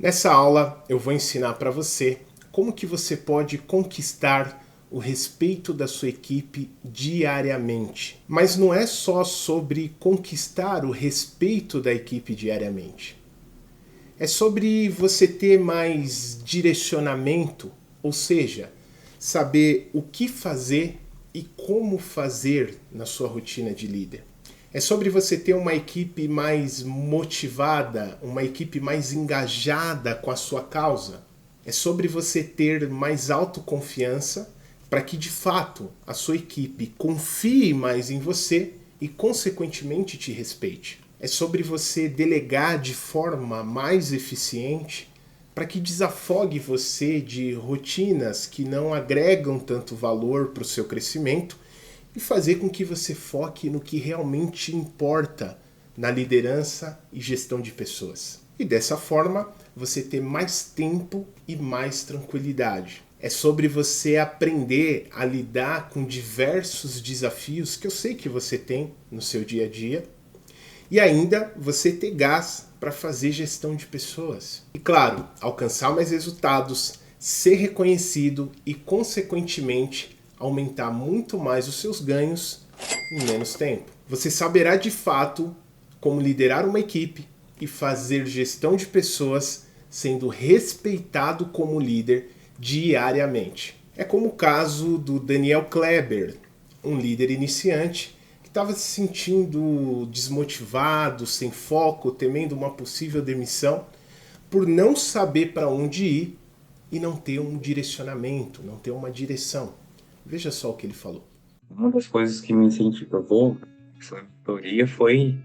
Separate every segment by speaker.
Speaker 1: Nessa aula eu vou ensinar para você como que você pode conquistar o respeito da sua equipe diariamente. Mas não é só sobre conquistar o respeito da equipe diariamente. É sobre você ter mais direcionamento, ou seja, saber o que fazer e como fazer na sua rotina de líder. É sobre você ter uma equipe mais motivada, uma equipe mais engajada com a sua causa. É sobre você ter mais autoconfiança para que de fato a sua equipe confie mais em você e, consequentemente, te respeite. É sobre você delegar de forma mais eficiente para que desafogue você de rotinas que não agregam tanto valor para o seu crescimento e fazer com que você foque no que realmente importa na liderança e gestão de pessoas. E dessa forma, você ter mais tempo e mais tranquilidade. É sobre você aprender a lidar com diversos desafios que eu sei que você tem no seu dia a dia. E ainda você ter gás para fazer gestão de pessoas. E claro, alcançar mais resultados, ser reconhecido e, consequentemente, aumentar muito mais os seus ganhos em menos tempo. Você saberá de fato como liderar uma equipe e fazer gestão de pessoas sendo respeitado como líder diariamente. É como o caso do Daniel Kleber, um líder iniciante que estava se sentindo desmotivado, sem foco, temendo uma possível demissão, por não saber para onde ir e não ter um direcionamento, não ter uma direção. Veja só o que ele falou.
Speaker 2: Uma das coisas que me incentivou essa mentoria foi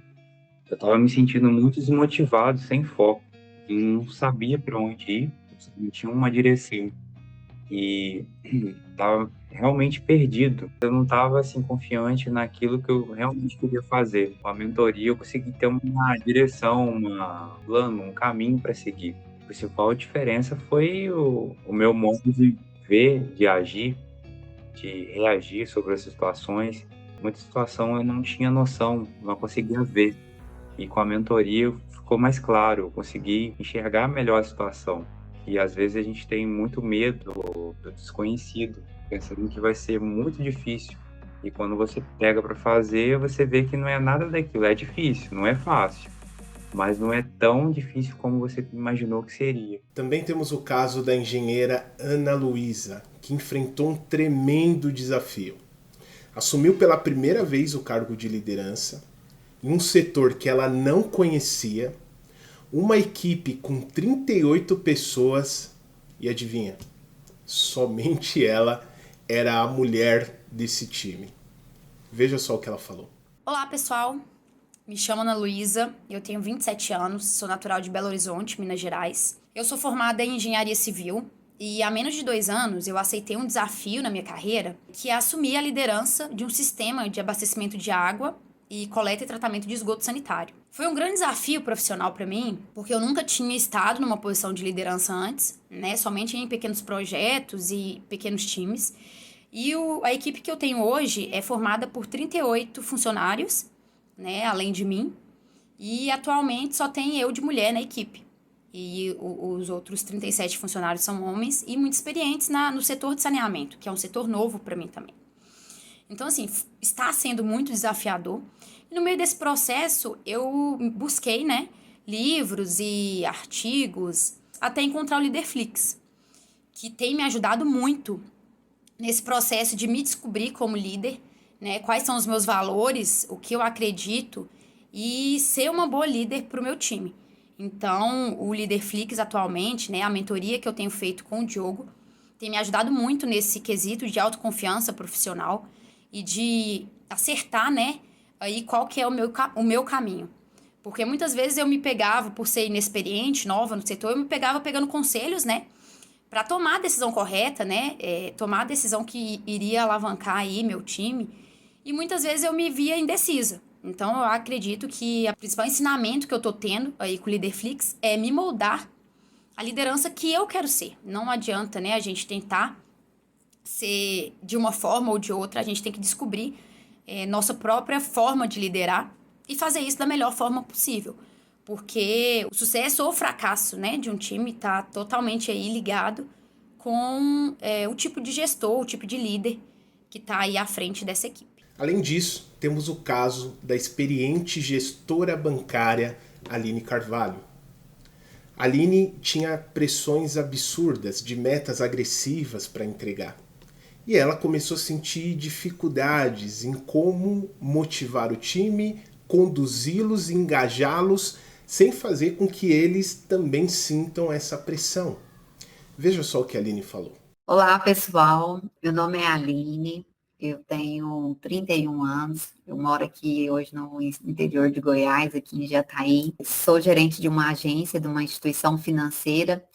Speaker 2: eu estava me sentindo muito desmotivado, sem foco, e não sabia para onde ir, não tinha uma direção e estava realmente perdido. Eu não estava assim confiante naquilo que eu realmente queria fazer. Com a mentoria eu consegui ter uma direção, um plano, um caminho para seguir. A principal diferença foi o meu modo de ver, de agir, de reagir sobre as situações. Muita situação eu não tinha noção, não conseguia ver. E com a mentoria ficou mais claro, eu consegui enxergar melhor a situação. E às vezes a gente tem muito medo do desconhecido, pensando que vai ser muito difícil. E quando você pega para fazer, você vê que não é nada daquilo. É difícil, não é fácil, mas não é tão difícil como você imaginou que seria.
Speaker 1: Também temos o caso da engenheira Ana Luísa, que enfrentou um tremendo desafio. Assumiu pela primeira vez o cargo de liderança em um setor que ela não conhecia, uma equipe com 38 pessoas e adivinha, somente ela era a mulher desse time. Veja só o que ela falou.
Speaker 3: Olá, pessoal. Me chamo Ana Luísa, eu tenho 27 anos, sou natural de Belo Horizonte, Minas Gerais. Eu sou formada em engenharia civil e há menos de 2 anos eu aceitei um desafio na minha carreira, que é assumir a liderança de um sistema de abastecimento de água e coleta e tratamento de esgoto sanitário. Foi um grande desafio profissional para mim, porque eu nunca tinha estado numa posição de liderança antes, né? Somente em pequenos projetos e pequenos times. E a equipe que eu tenho hoje é formada por 38 funcionários, né, além de mim, e atualmente só tem eu de mulher na equipe. E os outros 37 funcionários são homens e muito experientes no setor de saneamento, que é um setor novo para mim também. Então, assim, está sendo muito desafiador. E no meio desse processo, eu busquei, né, livros e artigos até encontrar o Leaderflix, que tem me ajudado muito nesse processo de me descobrir como líder, né? Quais são os meus valores, o que eu acredito e ser uma boa líder para o meu time. Então, o Leaderflix atualmente, né, a mentoria que eu tenho feito com o Diogo, tem me ajudado muito nesse quesito de autoconfiança profissional e de acertar, né, aí qual que é o meu caminho. Porque muitas vezes eu me pegava, por ser inexperiente, nova no setor, eu me pegava pegando conselhos, né, para tomar a decisão correta, né? Tomar a decisão que iria alavancar aí meu time. E muitas vezes eu me via indecisa. Então eu acredito que o principal ensinamento que eu tô tendo aí com o Leaderflix é me moldar a liderança que eu quero ser. Não adianta, né, a gente tentar ser de uma forma ou de outra, a gente tem que descobrir nossa própria forma de liderar e fazer isso da melhor forma possível. porque o sucesso ou fracasso, né, de um time está totalmente aí ligado com o tipo de gestor, o tipo de líder que está aí à frente dessa equipe.
Speaker 1: Além disso, temos o caso da experiente gestora bancária Aline Carvalho. Aline tinha pressões absurdas de metas agressivas para entregar. E ela começou a sentir dificuldades em como motivar o time, conduzi-los, engajá-los, sem fazer com que eles também sintam essa pressão. Veja só o que a Aline falou.
Speaker 4: Olá, pessoal. Meu nome é Aline. Eu tenho 31 anos. Eu moro aqui hoje no interior de Goiás, aqui em Jataí. Sou gerente de uma agência, de uma instituição financeira.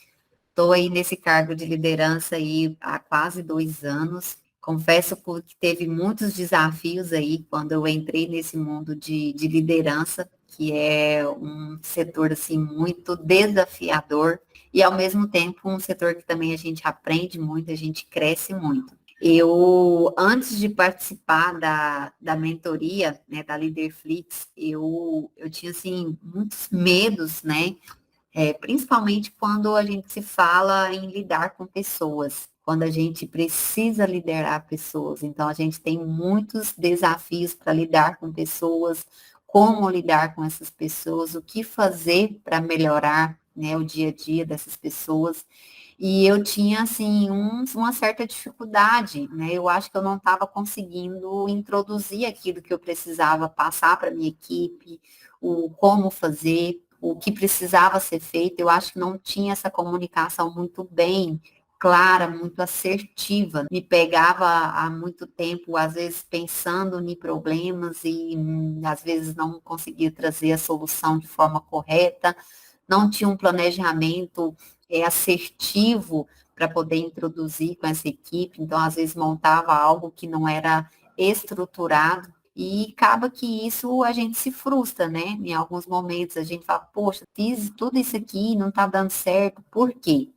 Speaker 4: Estou aí nesse cargo de liderança aí há quase 2 anos. Confesso que teve muitos desafios aí quando eu entrei nesse mundo de liderança, que é um setor assim muito desafiador e ao mesmo tempo um setor que também a gente aprende muito, a gente cresce muito. Eu, antes de participar da mentoria, né, da Leaderflix, eu tinha, assim, muitos medos, né, principalmente quando a gente se fala em lidar com pessoas, quando a gente precisa liderar pessoas. Então, a gente tem muitos desafios para lidar com pessoas, como lidar com essas pessoas, o que fazer para melhorar, né, o dia a dia dessas pessoas. E eu tinha, assim, uma certa dificuldade, né? Eu acho que eu não estava conseguindo introduzir aquilo que eu precisava passar para a minha equipe, o como fazer, o que precisava ser feito. Eu acho que não tinha essa comunicação muito bem clara, muito assertiva. Me pegava há muito tempo, às vezes, pensando em problemas e, às vezes, não conseguia trazer a solução de forma correta. Não tinha um planejamento assertivo para poder introduzir com essa equipe, então às vezes montava algo que não era estruturado e acaba que isso a gente se frustra, né? Em alguns momentos a gente fala, poxa, fiz tudo isso aqui, não está dando certo, por quê?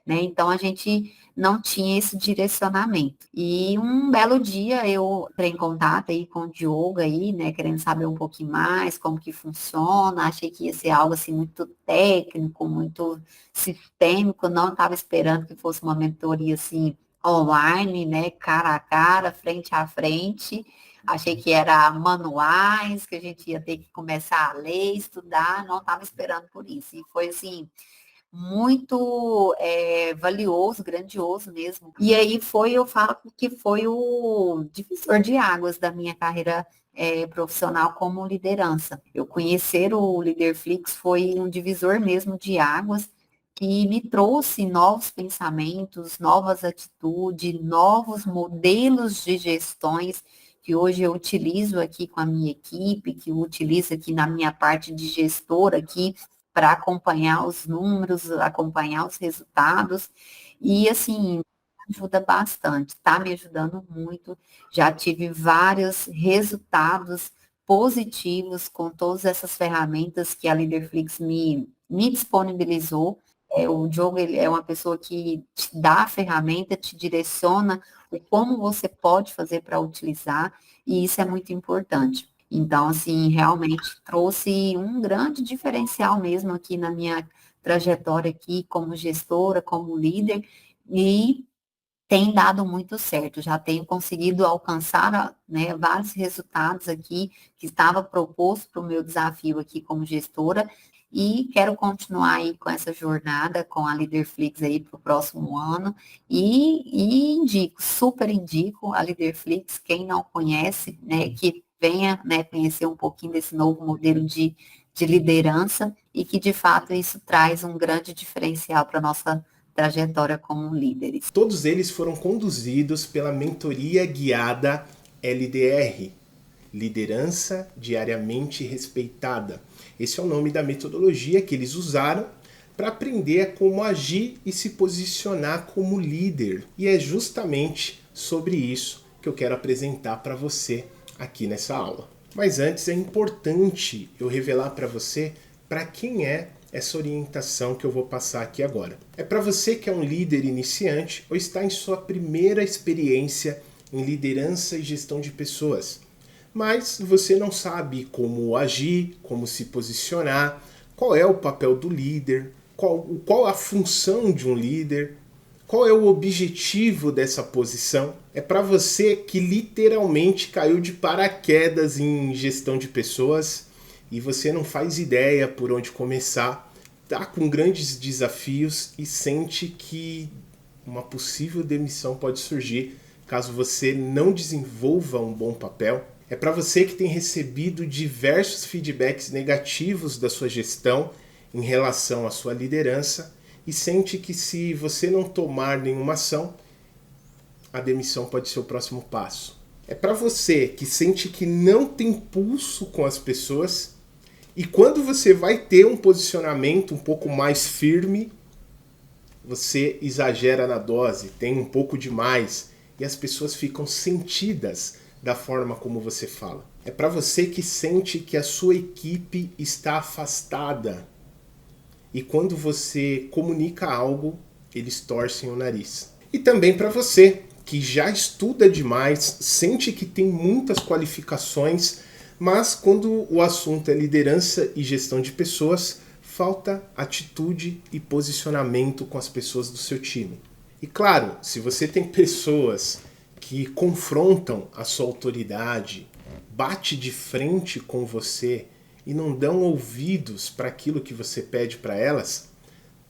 Speaker 4: Né? Então a gente não tinha esse direcionamento. E um belo dia eu entrei em contato aí com o Diogo aí, né, querendo saber um pouquinho mais como que funciona, achei que ia ser algo assim muito técnico, muito sistêmico, não estava esperando que fosse uma mentoria assim online, né, cara a cara, frente a frente. Achei que era manuais, que a gente ia ter que começar a ler, estudar, não estava esperando por isso. E foi assim, muito valioso, grandioso mesmo. E aí eu falo que foi o divisor de águas da minha carreira profissional como liderança. Eu conhecer o Leaderflix foi um divisor mesmo de águas que me trouxe novos pensamentos, novas atitudes, novos modelos de gestões que hoje eu utilizo aqui com a minha equipe, que eu utilizo aqui na minha parte de gestora aqui, para acompanhar os números, acompanhar os resultados, e assim, ajuda bastante, está me ajudando muito, já tive vários resultados positivos com todas essas ferramentas que a Leaderflix me disponibilizou. O Diogo, ele é uma pessoa que te dá a ferramenta, te direciona o como você pode fazer para utilizar, e isso é muito importante. Então, assim, realmente trouxe um grande diferencial mesmo aqui na minha trajetória aqui como gestora, como líder, e tem dado muito certo. Já tenho conseguido alcançar, né, vários resultados aqui que estava proposto para o meu desafio aqui como gestora, e quero continuar aí com essa jornada com a Leaderflix aí para o próximo ano, e indico, super indico a Leaderflix, quem não conhece, né, que venha, né, conhecer um pouquinho desse novo modelo de liderança, e que de fato isso traz um grande diferencial para a nossa trajetória como líderes.
Speaker 1: Todos eles foram conduzidos pela mentoria guiada LDR, Liderança Diariamente Respeitada. Esse é o nome da metodologia que eles usaram para aprender a como agir e se posicionar como líder. E é justamente sobre isso que eu quero apresentar para você aqui nessa aula. Mas antes é importante eu revelar para você para quem é essa orientação que eu vou passar aqui agora. É para você que é um líder iniciante ou está em sua primeira experiência em liderança e gestão de pessoas, mas você não sabe como agir, como se posicionar, qual é o papel do líder, qual a função de um líder, qual é o objetivo dessa posição. É para você que literalmente caiu de paraquedas em gestão de pessoas e você não faz ideia por onde começar, tá com grandes desafios e sente que uma possível demissão pode surgir caso você não desenvolva um bom papel. É para você que tem recebido diversos feedbacks negativos da sua gestão em relação à sua liderança e sente que se você não tomar nenhuma ação, a demissão pode ser o próximo passo. É para você que sente que não tem pulso com as pessoas e quando você vai ter um posicionamento um pouco mais firme, você exagera na dose, tem um pouco demais e as pessoas ficam sentidas da forma como você fala. É para você que sente que a sua equipe está afastada e quando você comunica algo, eles torcem o nariz. E também para você que já estuda demais, sente que tem muitas qualificações, mas quando o assunto é liderança e gestão de pessoas, falta atitude e posicionamento com as pessoas do seu time. E claro, se você tem pessoas que confrontam a sua autoridade, bate de frente com você e não dão ouvidos para aquilo que você pede para elas,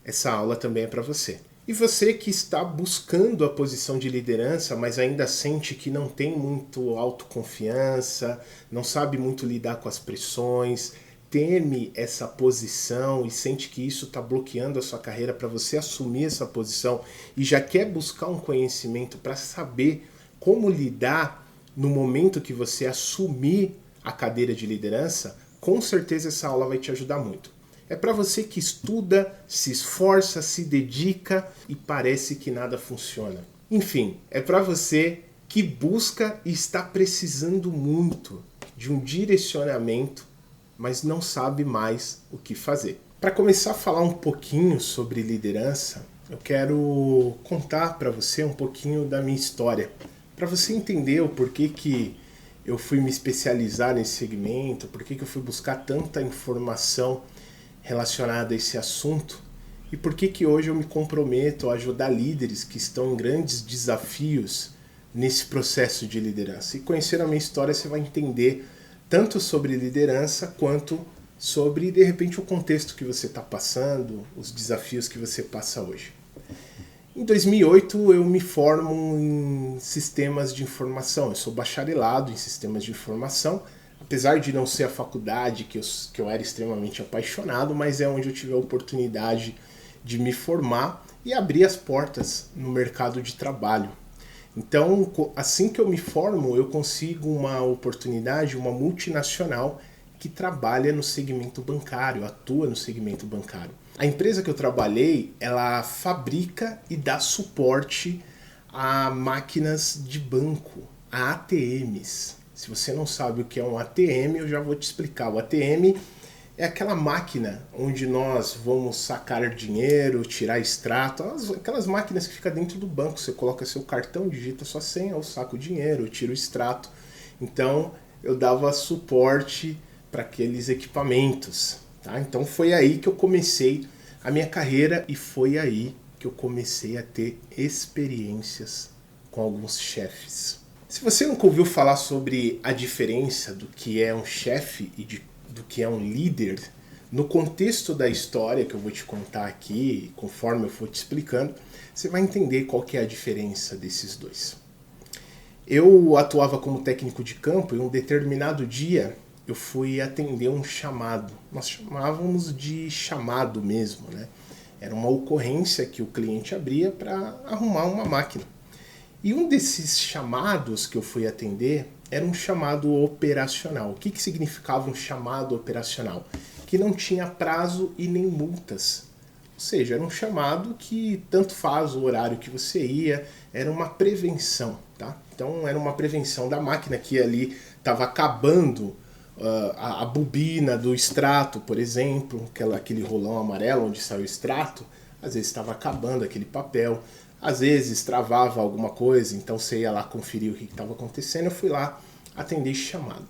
Speaker 1: essa aula também é para você. E você que está buscando a posição de liderança, mas ainda sente que não tem muito autoconfiança, não sabe muito lidar com as pressões, teme essa posição e sente que isso está bloqueando a sua carreira para você assumir essa posição e já quer buscar um conhecimento para saber como lidar no momento que você assumir a cadeira de liderança, com certeza essa aula vai te ajudar muito. É para você que estuda, se esforça, se dedica e parece que nada funciona. Enfim, é para você que busca e está precisando muito de um direcionamento, mas não sabe mais o que fazer. Para começar a falar um pouquinho sobre liderança, eu quero contar para você um pouquinho da minha história, para você entender o porquê que eu fui me especializar nesse segmento, porquê que eu fui buscar tanta informação relacionada a esse assunto e porquê que hoje eu me comprometo a ajudar líderes que estão em grandes desafios nesse processo de liderança. E conhecer a minha história você vai entender tanto sobre liderança quanto sobre, de repente, o contexto que você está passando, os desafios que você passa hoje. Em 2008 eu me formo em sistemas de informação, eu sou bacharelado em sistemas de informação, apesar de não ser a faculdade que eu era extremamente apaixonado, mas é onde eu tive a oportunidade de me formar e abrir as portas no mercado de trabalho. Então, assim que eu me formo, eu consigo uma oportunidade, uma multinacional que trabalha no segmento bancário, atua no segmento bancário. A empresa que eu trabalhei, ela fabrica e dá suporte a máquinas de banco, a ATMs. Se você não sabe o que é um ATM, eu já vou te explicar. O ATM é aquela máquina onde nós vamos sacar dinheiro, tirar extrato, aquelas máquinas que ficam dentro do banco. Você coloca seu cartão, digita sua senha, eu saco o dinheiro, eu tiro o extrato. Então, eu dava suporte para aqueles equipamentos. Tá? Então foi aí que eu comecei a minha carreira e foi aí que eu comecei a ter experiências com alguns chefes. Se você nunca ouviu falar sobre a diferença do que é um chefe e do que é um líder, no contexto da história que eu vou te contar aqui, conforme eu for te explicando, você vai entender qual que é a diferença desses dois. Eu atuava como técnico de campo e um determinado dia eu fui atender um chamado. Nós chamávamos de chamado mesmo, né? Era uma ocorrência que o cliente abria para arrumar uma máquina. E um desses chamados que eu fui atender era um chamado operacional. O que significava um chamado operacional? Que não tinha prazo e nem multas. Ou seja, era um chamado que tanto faz o horário que você ia, era uma prevenção, tá? Então era uma prevenção da máquina que ali estava acabando a bobina do extrato, por exemplo, aquele rolão amarelo onde saiu o extrato, às vezes estava acabando aquele papel, às vezes travava alguma coisa, então você ia lá conferir o que estava acontecendo, eu fui lá atender esse chamado.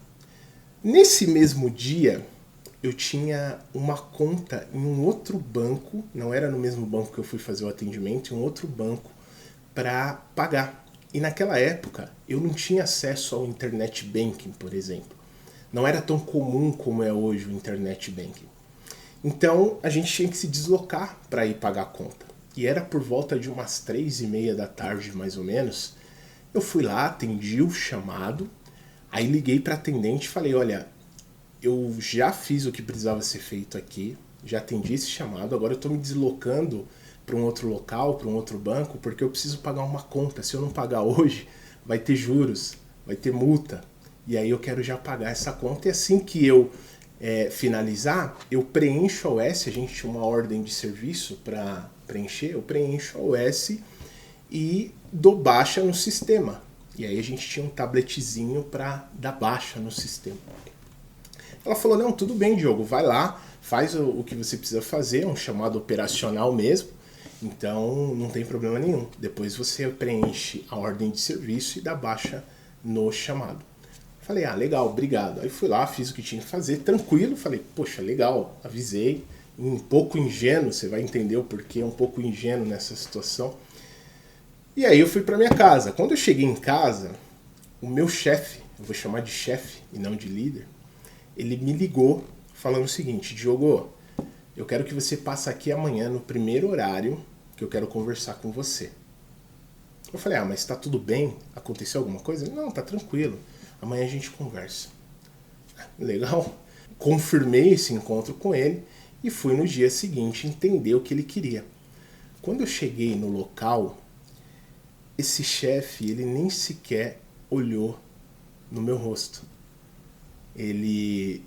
Speaker 1: Nesse mesmo dia, eu tinha uma conta em um outro banco, não era no mesmo banco que eu fui fazer o atendimento, em um outro banco, para pagar. E naquela época eu não tinha acesso ao internet banking, por exemplo. Não era tão comum como é hoje o internet banking. Então a gente tinha que se deslocar para ir pagar a conta. E era por volta de umas 3:30 da tarde, mais ou menos. Eu fui lá, atendi o chamado, aí liguei para a atendente e falei, olha, eu já fiz o que precisava ser feito aqui, já atendi esse chamado, agora eu estou me deslocando para um outro local, para um outro banco, porque eu preciso pagar uma conta. Se eu não pagar hoje, vai ter juros, vai ter multa. E aí eu quero já pagar essa conta. E assim que eu finalizar, eu preencho a OS, a gente tinha uma ordem de serviço para preencher, eu preencho a OS e dou baixa no sistema. E aí a gente tinha um tabletzinho para dar baixa no sistema. Ela falou, não, tudo bem, Diogo, vai lá, faz o que você precisa fazer, é um chamado operacional mesmo, então não tem problema nenhum. Depois você preenche a ordem de serviço e dá baixa no chamado. Falei, legal, obrigado. Aí fui lá, fiz o que tinha que fazer, tranquilo, falei, poxa, legal, avisei. Um pouco ingênuo, você vai entender o porquê, um pouco ingênuo nessa situação. E aí eu fui para minha casa. Quando eu cheguei em casa, o meu chefe, eu vou chamar de chefe e não de líder, ele me ligou falando o seguinte, Diogo, eu quero que você passe aqui amanhã no primeiro horário que eu quero conversar com você. Eu falei, mas tá tudo bem? Aconteceu alguma coisa? Não, tá tranquilo. Amanhã a gente conversa. Legal. Confirmei esse encontro com ele e fui no dia seguinte entender o que ele queria. Quando eu cheguei no local, esse chefe, ele nem sequer olhou no meu rosto. Ele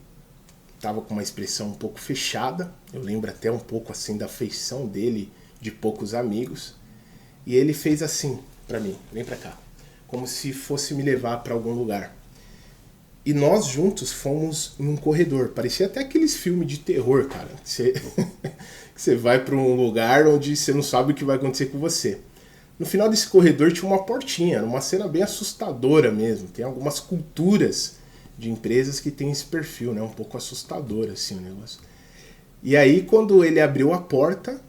Speaker 1: estava com uma expressão um pouco fechada, eu lembro até um pouco assim da feição dele, de poucos amigos, e ele fez assim para mim, vem para cá, como se fosse me levar para algum lugar. E nós juntos fomos em um corredor, parecia até aqueles filmes de terror, cara, você vai para um lugar onde você não sabe o que vai acontecer com você. No final desse corredor tinha uma portinha, uma cena bem assustadora mesmo, tem algumas culturas de empresas que tem esse perfil, né? Um pouco assustador assim o negócio. E aí quando ele abriu a porta,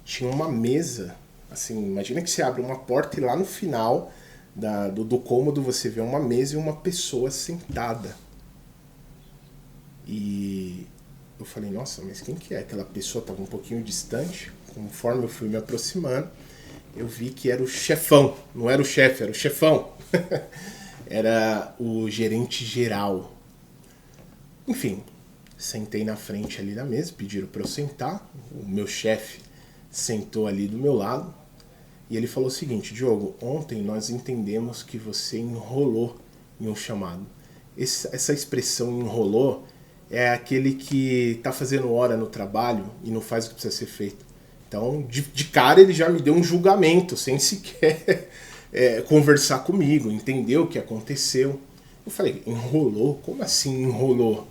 Speaker 1: tinha uma mesa, assim, imagina que você abre uma porta e lá no final do cômodo você vê uma mesa e uma pessoa sentada. E eu falei, nossa, mas quem que é? Aquela pessoa estava um pouquinho distante, conforme eu fui me aproximando, eu vi que era o chefão, não era o chefe, era o chefão. Era o gerente geral. Enfim, sentei na frente ali da mesa, pediram para eu sentar. O meu chefe sentou ali do meu lado. E ele falou o seguinte, Diogo, ontem nós entendemos que você enrolou em um chamado. Essa expressão enrolou é aquele que está fazendo hora no trabalho e não faz o que precisa ser feito. Então, de cara ele já me deu um julgamento, sem sequer conversar comigo, entender o que aconteceu. Eu falei, enrolou? Como assim enrolou?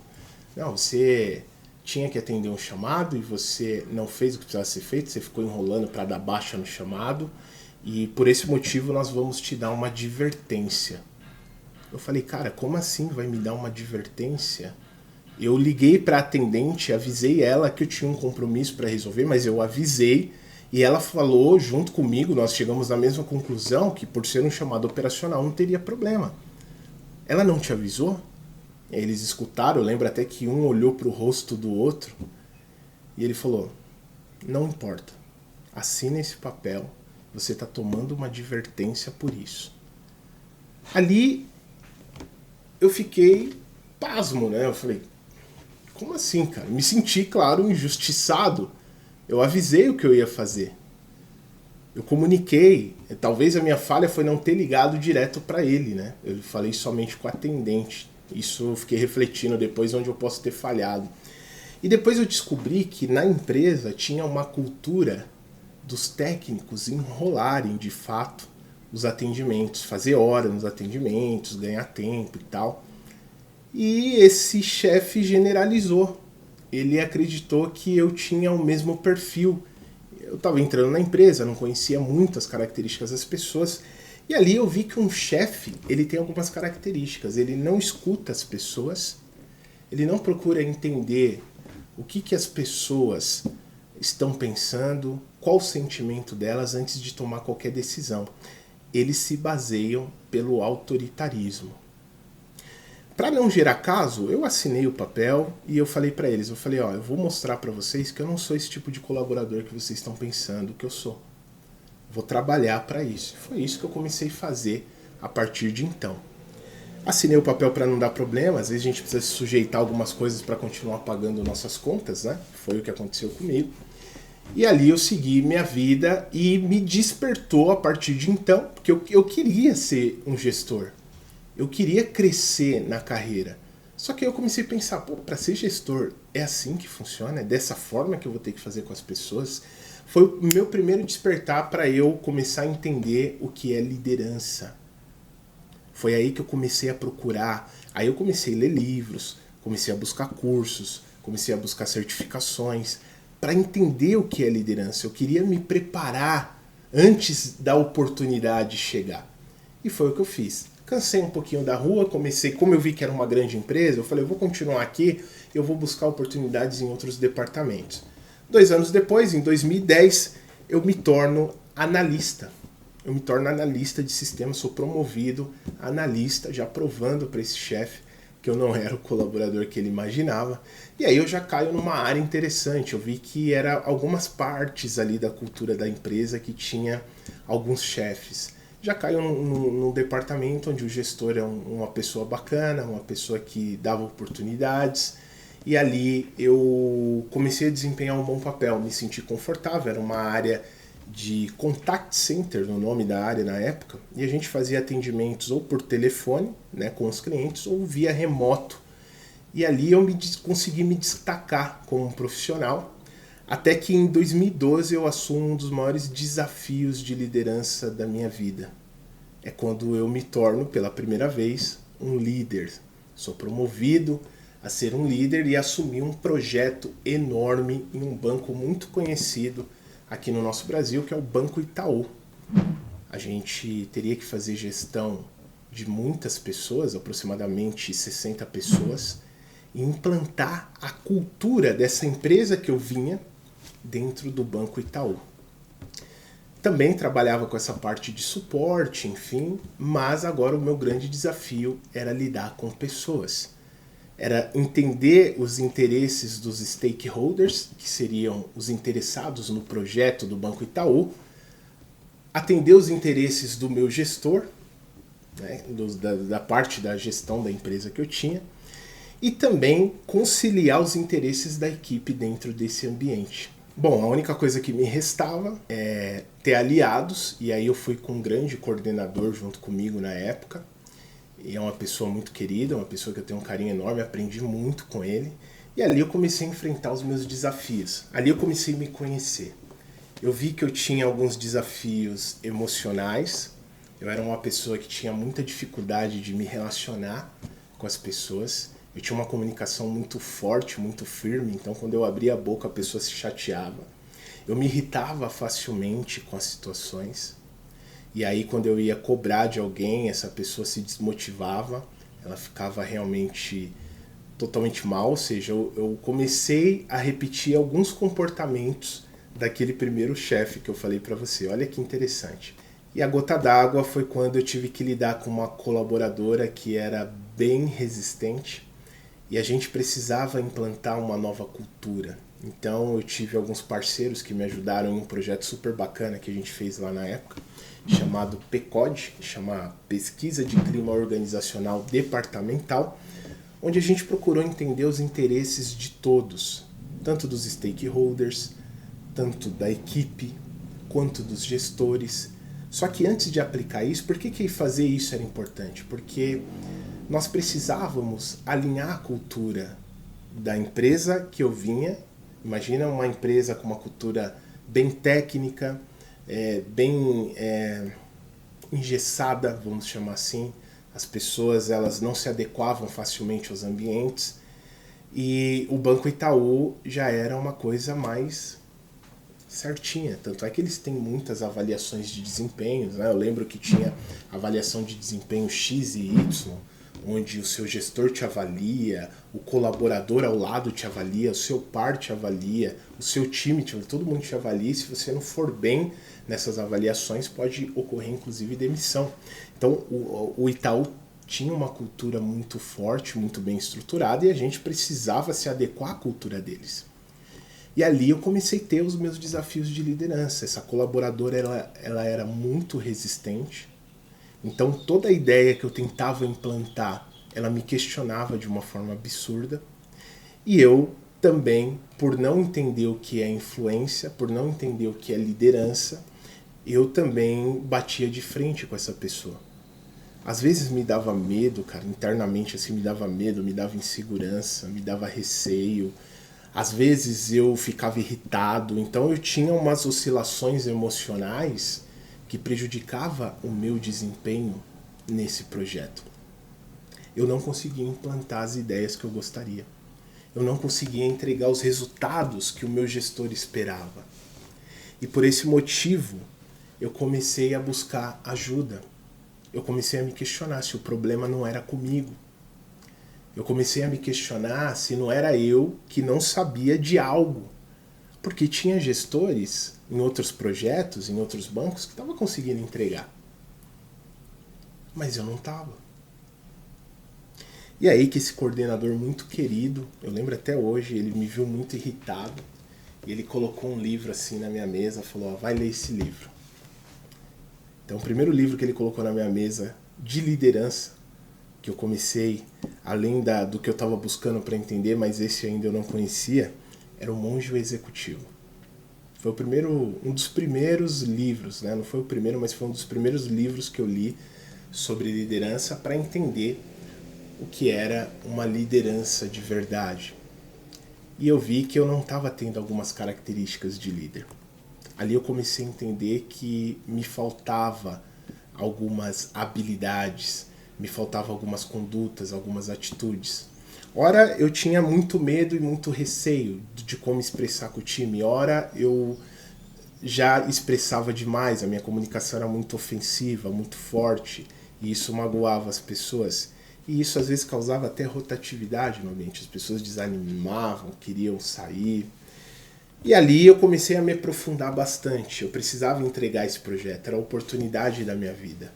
Speaker 1: Não, você tinha que atender um chamado e você não fez o que precisava ser feito, você ficou enrolando para dar baixa no chamado e por esse motivo nós vamos te dar uma advertência. Eu falei, cara, como assim vai me dar uma advertência? Eu liguei para a atendente, avisei ela que eu tinha um compromisso para resolver, mas eu avisei e ela falou junto comigo, nós chegamos à mesma conclusão que por ser um chamado operacional não teria problema. Ela não te avisou? Eles escutaram, eu lembro até que um olhou para o rosto do outro e ele falou, não importa, assina esse papel, você está tomando uma advertência por isso. Ali eu fiquei pasmo, né? Eu falei, como assim, cara? Me senti, claro, injustiçado. Eu avisei o que eu ia fazer. Eu comuniquei. Talvez a minha falha foi não ter ligado direto para ele, né? Eu falei somente com o atendente. Isso eu fiquei refletindo depois onde eu posso ter falhado. E depois eu descobri que na empresa tinha uma cultura dos técnicos enrolarem de fato os atendimentos, fazer hora nos atendimentos, ganhar tempo e tal. E esse chefe generalizou. Ele acreditou que eu tinha o mesmo perfil. Eu estava entrando na empresa, não conhecia muito as características das pessoas. E ali eu vi que um chefe, ele tem algumas características. Ele não escuta as pessoas ele não procura entender o que as pessoas estão pensando, qual o sentimento delas antes de tomar qualquer decisão. Eles se baseiam pelo autoritarismo. Para não gerar caso, eu assinei o papel e eu falei para eles, eu vou mostrar para vocês que eu não sou esse tipo de colaborador que vocês estão pensando que eu sou. Vou trabalhar para isso. Foi isso que eu comecei a fazer a partir de então. Assinei o papel para não dar problema, às vezes a gente precisa se sujeitar a algumas coisas para continuar pagando nossas contas, né? Foi o que aconteceu comigo. E ali eu segui minha vida e me despertou a partir de então, porque eu queria ser um gestor. Eu queria crescer na carreira. Só que eu comecei a pensar, para ser gestor é assim que funciona? É dessa forma que eu vou ter que fazer com as pessoas? Foi o meu primeiro despertar para eu começar a entender o que é liderança. Foi aí que eu comecei a procurar, aí eu comecei a ler livros, comecei a buscar cursos, comecei a buscar certificações, para entender o que é liderança. Eu queria me preparar antes da oportunidade chegar. E foi o que eu fiz. Cansei um pouquinho da rua, comecei, como eu vi que era uma grande empresa, eu falei, eu vou continuar aqui, eu vou buscar oportunidades em outros departamentos. 2 anos depois, em 2010, eu me torno analista. Eu me torno analista de sistemas, sou promovido a analista, já provando para esse chefe que eu não era o colaborador que ele imaginava. E aí eu já caio numa área interessante. Eu vi que era algumas partes ali da cultura da empresa que tinha alguns chefes. Já caio num departamento onde o gestor é uma pessoa bacana, uma pessoa que dava oportunidades. E ali eu comecei a desempenhar um bom papel, me senti confortável, era uma área de contact center, no nome da área na época, e a gente fazia atendimentos ou por telefone, né, com os clientes, ou via remoto. E ali eu consegui me destacar como um profissional, até que em 2012 eu assumo um dos maiores desafios de liderança da minha vida. É quando eu me torno, pela primeira vez, um líder. Sou promovido a ser um líder e assumi um projeto enorme em um banco muito conhecido aqui no nosso Brasil, que é o Banco Itaú. A gente teria que fazer gestão de muitas pessoas, aproximadamente 60 pessoas, e implantar a cultura dessa empresa que eu vinha dentro do Banco Itaú. Também trabalhava com essa parte de suporte, enfim, mas agora o meu grande desafio era lidar com pessoas. Era entender os interesses dos stakeholders, que seriam os interessados no projeto do Banco Itaú, atender os interesses do meu gestor, né, da parte da gestão da empresa que eu tinha, e também conciliar os interesses da equipe dentro desse ambiente. Bom, a única coisa que me restava é ter aliados, e aí eu fui com um grande coordenador junto comigo na época, e é uma pessoa muito querida, uma pessoa que eu tenho um carinho enorme, aprendi muito com ele. E ali eu comecei a enfrentar os meus desafios. Ali eu comecei a me conhecer. Eu vi que eu tinha alguns desafios emocionais. Eu era uma pessoa que tinha muita dificuldade de me relacionar com as pessoas. Eu tinha uma comunicação muito forte, muito firme. Então quando eu abria a boca a pessoa se chateava. Eu me irritava facilmente com as situações. E aí quando eu ia cobrar de alguém, essa pessoa se desmotivava, ela ficava realmente totalmente mal, ou seja, eu comecei a repetir alguns comportamentos daquele primeiro chefe que eu falei para você. Olha que interessante. E a gota d'água foi quando eu tive que lidar com uma colaboradora que era bem resistente e a gente precisava implantar uma nova cultura. Então eu tive alguns parceiros que me ajudaram em um projeto super bacana que a gente fez lá na época, chamado PCOD, que chama Pesquisa de Clima Organizacional Departamental, onde a gente procurou entender os interesses de todos, tanto dos stakeholders, tanto da equipe, quanto dos gestores. Só que antes de aplicar isso, por que fazer isso era importante? Porque nós precisávamos alinhar a cultura da empresa que eu vinha. Imagina uma empresa com uma cultura bem técnica, bem engessada, vamos chamar assim. As pessoas elas não se adequavam facilmente aos ambientes. E o Banco Itaú já era uma coisa mais certinha. Tanto é que eles têm muitas avaliações de desempenho, né? Eu lembro que tinha avaliação de desempenho X e Y, onde o seu gestor te avalia, o colaborador ao lado te avalia, o seu par te avalia, o seu time te avalia, todo mundo te avalia, e se você não for bem nessas avaliações, pode ocorrer inclusive demissão. Então o Itaú tinha uma cultura muito forte, muito bem estruturada, e a gente precisava se adequar à cultura deles. E ali eu comecei a ter os meus desafios de liderança. Essa colaboradora ela era muito resistente, então toda a ideia que eu tentava implantar, ela me questionava de uma forma absurda. E eu também, por não entender o que é influência, por não entender o que é liderança, eu também batia de frente com essa pessoa. Às vezes me dava medo, cara, internamente assim, me dava medo, me dava insegurança, me dava receio. Às vezes eu ficava irritado, então eu tinha umas oscilações emocionais que prejudicava o meu desempenho nesse projeto. Eu não conseguia implantar as ideias que eu gostaria. Eu não conseguia entregar os resultados que o meu gestor esperava. E por esse motivo, eu comecei a buscar ajuda. Eu comecei a me questionar se o problema não era comigo. Eu comecei a me questionar se não era eu que não sabia de algo. Porque tinha gestores em outros projetos, em outros bancos, que estavam conseguindo entregar. Mas eu não estava. E aí que esse coordenador muito querido, eu lembro até hoje, ele me viu muito irritado, e ele colocou um livro assim na minha mesa, falou, ó, vai ler esse livro. Então o primeiro livro que ele colocou na minha mesa de liderança, que eu comecei, além do que eu estava buscando para entender, mas esse ainda eu não conhecia, era O Monge e o Executivo. Foi um dos primeiros livros, né? Não foi o primeiro, mas foi um dos primeiros livros que eu li sobre liderança para entender o que era uma liderança de verdade. E eu vi que eu não estava tendo algumas características de líder. Ali eu comecei a entender que me faltava algumas habilidades, me faltavam algumas condutas, algumas atitudes. Ora, eu tinha muito medo e muito receio de como expressar com o time. Ora, eu já expressava demais, a minha comunicação era muito ofensiva, muito forte, e isso magoava as pessoas. E isso às vezes causava até rotatividade no ambiente. As pessoas desanimavam, queriam sair. E ali eu comecei a me aprofundar bastante. Eu precisava entregar esse projeto, era a oportunidade da minha vida.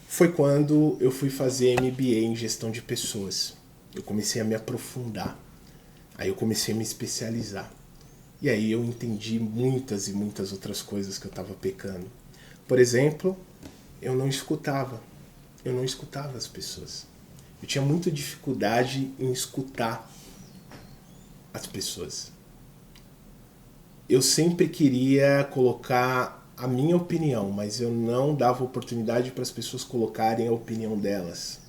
Speaker 1: Foi quando eu fui fazer MBA em gestão de pessoas. Eu comecei a me aprofundar. Aí eu comecei a me especializar. E aí eu entendi muitas e muitas outras coisas que eu estava pecando. Por exemplo, eu não escutava as pessoas. Eu tinha muita dificuldade em escutar as pessoas. Eu sempre queria colocar a minha opinião, mas eu não dava oportunidade para as pessoas colocarem a opinião delas.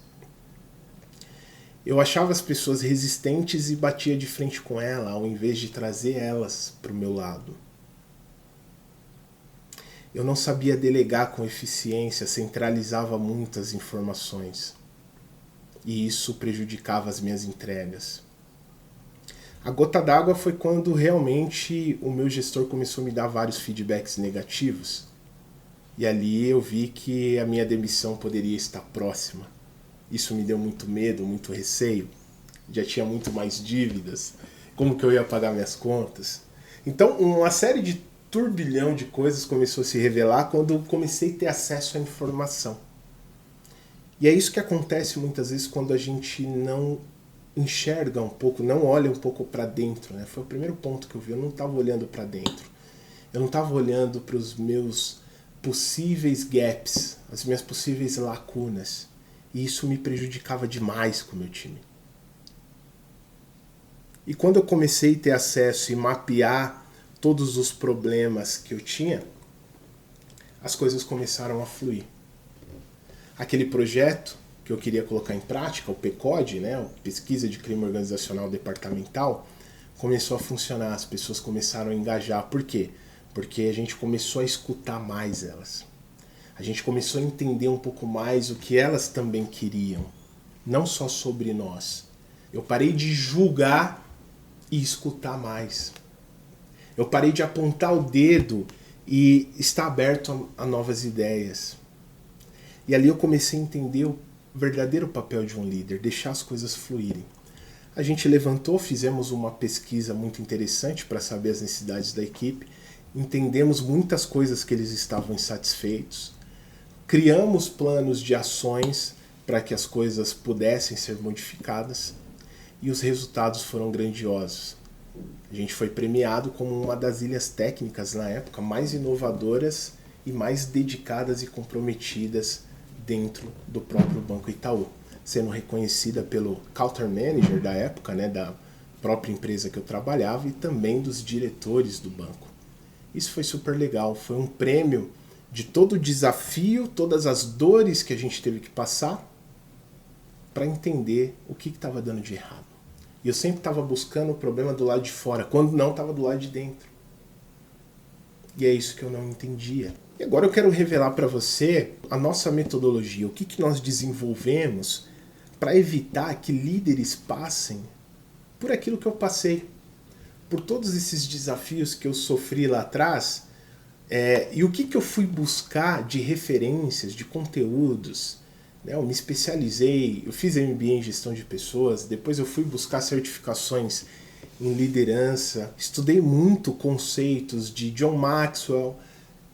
Speaker 1: Eu achava as pessoas resistentes e batia de frente com elas, ao invés de trazer elas para o meu lado. Eu não sabia delegar com eficiência, centralizava muitas informações. E isso prejudicava as minhas entregas. A gota d'água foi quando realmente o meu gestor começou a me dar vários feedbacks negativos. E ali eu vi que a minha demissão poderia estar próxima. Isso me deu muito medo, muito receio. Já tinha muito mais dívidas. Como que eu ia pagar minhas contas? Então, uma série de turbilhão de coisas começou a se revelar quando eu comecei a ter acesso à informação. E é isso que acontece muitas vezes quando a gente não enxerga um pouco, não olha um pouco para dentro, né? Foi o primeiro ponto que eu vi, eu não estava olhando para dentro. Eu não estava olhando para os meus possíveis gaps, as minhas possíveis lacunas. E isso me prejudicava demais com o meu time. E quando eu comecei a ter acesso e mapear todos os problemas que eu tinha, as coisas começaram a fluir. Aquele projeto que eu queria colocar em prática, o PCOD, né, Pesquisa de Clima Organizacional Departamental, começou a funcionar, as pessoas começaram a engajar. Por quê? Porque a gente começou a escutar mais elas. A gente começou a entender um pouco mais o que elas também queriam, não só sobre nós. Eu parei de julgar e escutar mais. Eu parei de apontar o dedo e estar aberto a novas ideias. E ali eu comecei a entender o verdadeiro papel de um líder, deixar as coisas fluírem. A gente levantou, fizemos uma pesquisa muito interessante para saber as necessidades da equipe, entendemos muitas coisas que eles estavam insatisfeitos, criamos planos de ações para que as coisas pudessem ser modificadas e os resultados foram grandiosos. A gente foi premiado como uma das ilhas técnicas na época mais inovadoras e mais dedicadas e comprometidas dentro do próprio Banco Itaú, sendo reconhecida pelo Counter Manager da época, né, da própria empresa que eu trabalhava e também dos diretores do banco. Isso foi super legal, foi um prêmio de todo o desafio, todas as dores que a gente teve que passar para entender o que estava dando de errado. E eu sempre estava buscando o problema do lado de fora, quando não estava do lado de dentro. E é isso que eu não entendia. E agora eu quero revelar para você a nossa metodologia, o que nós desenvolvemos para evitar que líderes passem por aquilo que eu passei, por todos esses desafios que eu sofri lá atrás, e o que eu fui buscar de referências, de conteúdos. Eu me especializei, eu fiz MBA em gestão de pessoas, depois eu fui buscar certificações em liderança, estudei muito conceitos de John Maxwell,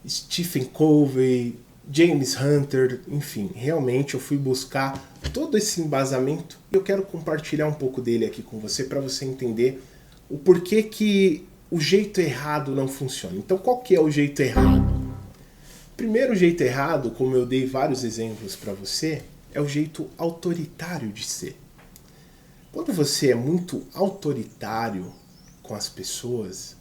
Speaker 1: Stephen Covey, James Hunter, enfim, realmente eu fui buscar todo esse embasamento e eu quero compartilhar um pouco dele aqui com você para você entender o porquê que o jeito errado não funciona. Então, qual que é o jeito errado? Primeiro jeito errado, como eu dei vários exemplos para você, é o jeito autoritário de ser. Quando você é muito autoritário com as pessoas,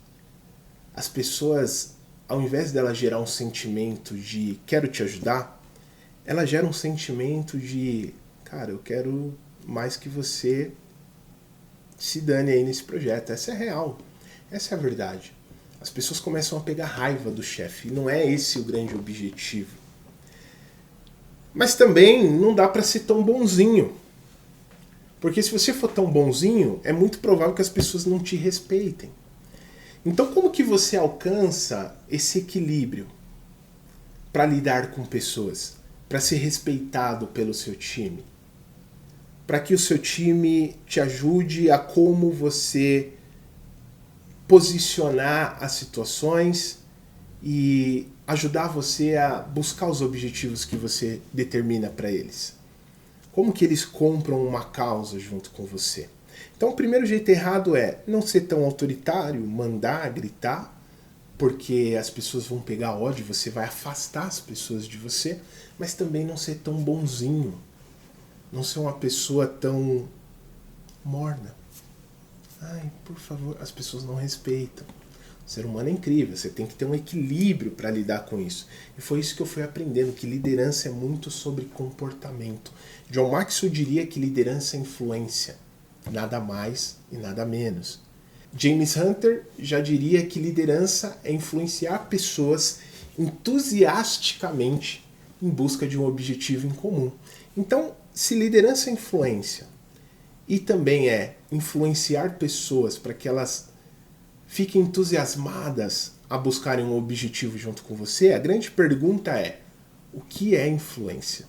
Speaker 1: ao invés dela gerar um sentimento de quero te ajudar, ela gera um sentimento de, cara, eu quero mais que você se dane aí nesse projeto. Essa é real, essa é a verdade. As pessoas começam a pegar raiva do chefe, e não é esse o grande objetivo. Mas também não dá para ser tão bonzinho. Porque se você for tão bonzinho, é muito provável que as pessoas não te respeitem. Então como que você alcança esse equilíbrio para lidar com pessoas? Para ser respeitado pelo seu time? Para que o seu time te ajude a como você posicionar as situações e ajudar você a buscar os objetivos que você determina para eles. Como que eles compram uma causa junto com você? Então o primeiro jeito errado é não ser tão autoritário, mandar, gritar, porque as pessoas vão pegar ódio, você vai afastar as pessoas de você, mas também não ser tão bonzinho, não ser uma pessoa tão morna. Ai, por favor, as pessoas não respeitam. O ser humano é incrível, você tem que ter um equilíbrio para lidar com isso. E foi isso que eu fui aprendendo, que liderança é muito sobre comportamento. John Maxwell diria que liderança é influência, nada mais e nada menos. James Hunter já diria que liderança é influenciar pessoas entusiasticamente em busca de um objetivo em comum. Então, se liderança é influência e também é influenciar pessoas para que elas fiquem entusiasmadas a buscarem um objetivo junto com você, a grande pergunta é: o que é influência?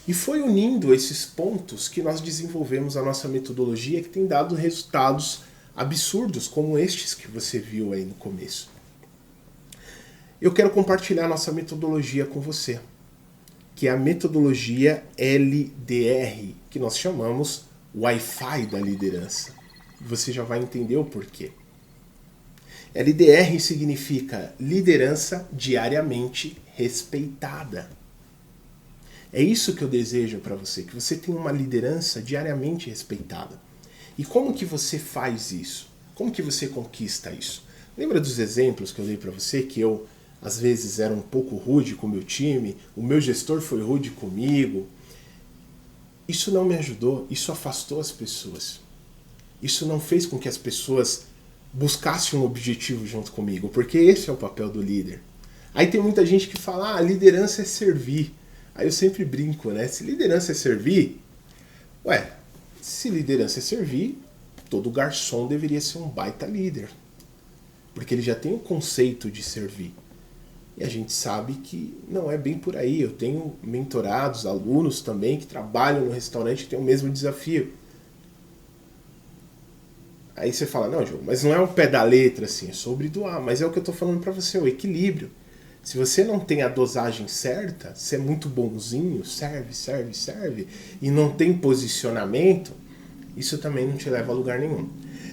Speaker 1: E foi unindo esses pontos que nós desenvolvemos a nossa metodologia, que tem dado resultados absurdos, como estes que você viu aí no começo. Eu quero compartilhar a nossa metodologia com você, que é a metodologia LDR, que nós chamamos Wi-Fi da liderança. Você já vai entender o porquê. LDR significa liderança diariamente respeitada. É isso que eu desejo para você, que você tenha uma liderança diariamente respeitada. E como que você faz isso? Como que você conquista isso? Lembra dos exemplos que eu dei para você, que eu às vezes era um pouco rude com o meu time, o meu gestor foi rude comigo? Isso não me ajudou, isso afastou as pessoas. Isso não fez com que as pessoas buscassem um objetivo junto comigo, porque esse é o papel do líder. Aí tem muita gente que fala, liderança é servir. Aí eu sempre brinco, né? Se liderança é servir, se liderança é servir, todo garçom deveria ser um baita líder. Porque ele já tem o conceito de servir. E a gente sabe que não é bem por aí. Eu tenho mentorados, alunos também que trabalham no restaurante e têm o mesmo desafio. Aí você fala, não, Diogo, mas não é o pé da letra, assim, é sobre doar. Mas é o que eu estou falando para você, o equilíbrio. Se você não tem a dosagem certa, se é muito bonzinho, serve, e não tem posicionamento, isso também não te leva a lugar nenhum.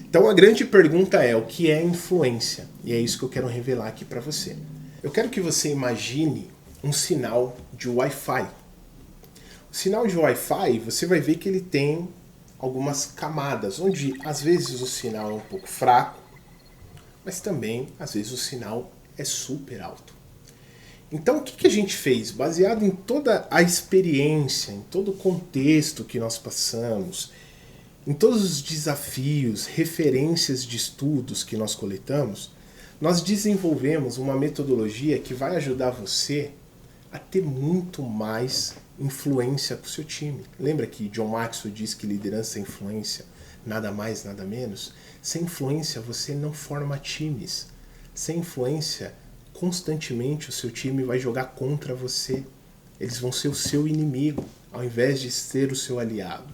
Speaker 1: Então a grande pergunta é, o que é influência? E é isso que eu quero revelar aqui para você. Eu quero que você imagine um sinal de Wi-Fi. O sinal de Wi-Fi, você vai ver que ele tem algumas camadas, onde às vezes o sinal é um pouco fraco, mas também às vezes o sinal é super alto. Então o que a gente fez? Baseado em toda a experiência, em todo o contexto que nós passamos, em todos os desafios, referências de estudos que nós coletamos, nós desenvolvemos uma metodologia que vai ajudar você a ter muito mais influência com o seu time. Lembra que John Maxwell diz que liderança é influência, nada mais, nada menos? Sem influência você não forma times. Sem influência, constantemente o seu time vai jogar contra você. Eles vão ser o seu inimigo, ao invés de ser o seu aliado.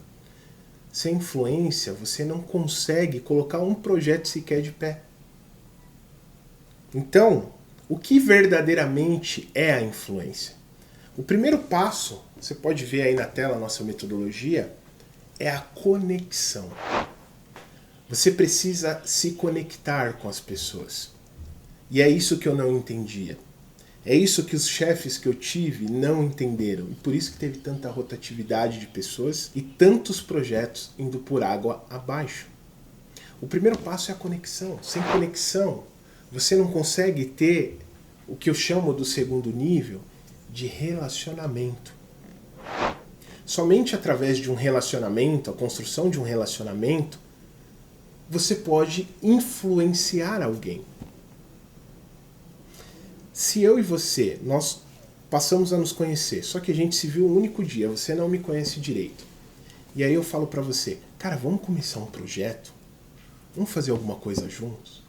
Speaker 1: Sem influência, você não consegue colocar um projeto sequer de pé. Então, o que verdadeiramente é a influência? O primeiro passo, você pode ver aí na tela a nossa metodologia, é a conexão. Você precisa se conectar com as pessoas. E é isso que eu não entendia. É isso que os chefes que eu tive não entenderam. E por isso que teve tanta rotatividade de pessoas e tantos projetos indo por água abaixo. O primeiro passo é a conexão. Sem conexão, você não consegue ter o que eu chamo do segundo nível de relacionamento. Somente através de um relacionamento, a construção de um relacionamento, você pode influenciar alguém. Se eu e você, nós passamos a nos conhecer, só que a gente se viu um único dia, você não me conhece direito. E aí eu falo pra você, cara, vamos começar um projeto? Vamos fazer alguma coisa juntos?